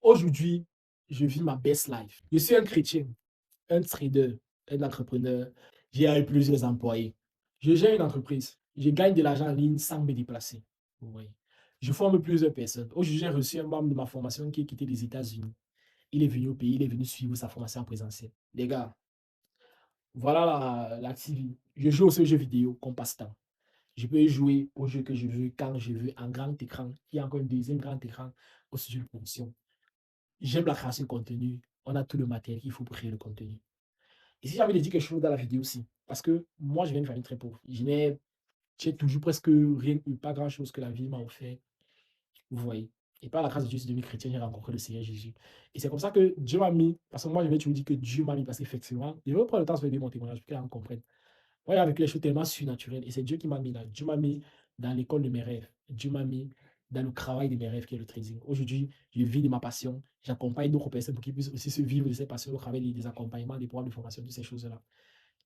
Aujourd'hui, je vis ma best life. Je suis un chrétien, un trader, un entrepreneur. J'ai plusieurs employés. Je gère une entreprise. Je gagne de l'argent en ligne sans me déplacer. Vous voyez. Je forme plusieurs personnes. Aujourd'hui, j'ai reçu un membre de ma formation qui est quitté les États-Unis. Il est venu au pays, il est venu suivre sa formation en présentiel. Les gars, voilà l'activité. Je joue aussi aux jeux vidéo comme passe-temps. Je peux jouer aux jeux que je veux, quand je veux, en grand écran. Il y a encore un deuxième grand écran au sujet de production. J'aime la création de contenu. On a tout le matériel qu'il faut pour créer le contenu. Et si j'ai envie de dire quelque chose dans la vidéo aussi, parce que moi, je viens d'une famille très pauvre. J'ai toujours presque rien eu, pas grand-chose que la vie m'a offert. Vous voyez. Et par la grâce de Dieu, je suis devenu chrétien, j'ai rencontré le Seigneur Jésus. Et c'est comme ça que Dieu m'a mis, parce que moi, je vais toujours dire que Dieu m'a mis, parce qu'effectivement, je vais prendre le temps de faire mon témoignage pour que les gens comprennent. Moi, j'ai vécu les choses tellement surnaturelles. Et c'est Dieu qui m'a mis là. Dieu m'a mis dans l'école de mes rêves. Dieu m'a mis dans le travail de mes rêves qui est le trading. Aujourd'hui, je vis de ma passion. J'accompagne d'autres personnes pour qu'ils puissent aussi se vivre de ces passions au travers des accompagnements, des programmes de formation, toutes ces choses-là.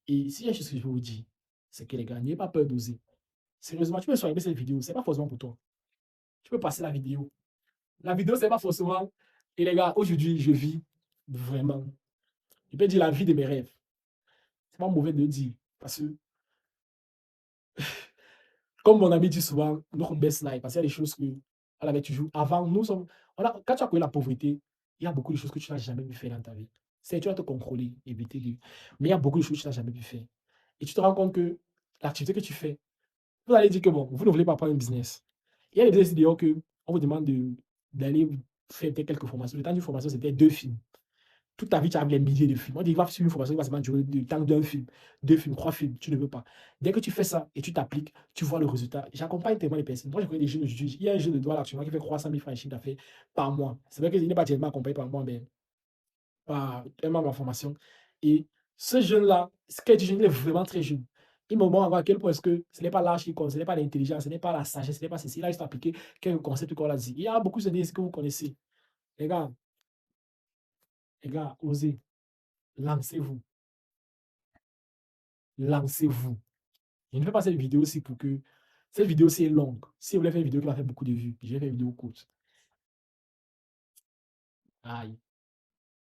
Et si y a une chose que je veux vous dire, c'est que les gars, n'ayez pas peur d'oser. Sérieusement, tu peux regarder cette vidéo, c'est pas forcément pour toi. Tu peux passer la vidéo. La vidéo, c'est pas forcément. Et les gars, aujourd'hui, je vis vraiment. Je peux dire la vie de mes rêves. C'est pas mauvais de le dire. Parce que comme mon ami dit souvent, notre best life, parce qu'il y a des choses que elle avait toujours. Avant, quand tu as connu la pauvreté, il y a beaucoup de choses que tu n'as jamais pu faire dans ta vie. C'est tu vas te contrôler, éviter de. Mais il y a beaucoup de choses que tu n'as jamais pu faire. Et tu te rends compte que l'activité que tu fais, vous allez dire que bon, vous ne voulez pas prendre un business. Il y a des business vidéo que on vous demande d'aller faire quelques formations. Le temps d'une formation, c'était 2 films. Toute ta vie, tu as les milliers de films. On dit, va suivre une formation qui va seulement durer le temps d'un film, 2 films, 3 films. Tu ne veux pas. Dès que tu fais ça et tu t'appliques, tu vois le résultat. J'accompagne tellement les personnes. Moi, je connais des jeunes aujourd'hui. Il y a un jeune de droit là, actuellement qui fait 300 000 francs de chiffre d'affaires par mois. C'est vrai qu'il n'est pas directement accompagné par moi, mais par un membre de ma formation. Et ce jeune-là, ce qu'il dit, il est vraiment très jeune. Il me montre à quel point est-ce que ce n'est pas l'âge qui compte, ce n'est pas l'intelligence, ce n'est pas la sagesse, ce n'est pas ceci. Là, il faut appliquer quelques concepts qu'on a dit. Il y a beaucoup de choses que vous connaissez. Les gars, les gars, osez, lancez-vous, lancez-vous. Je ne fais pas cette vidéo aussi pour que. Cette vidéo aussi est longue. Si vous voulez faire une vidéo qui va faire beaucoup de vues, je vais faire une vidéo courte. Aïe.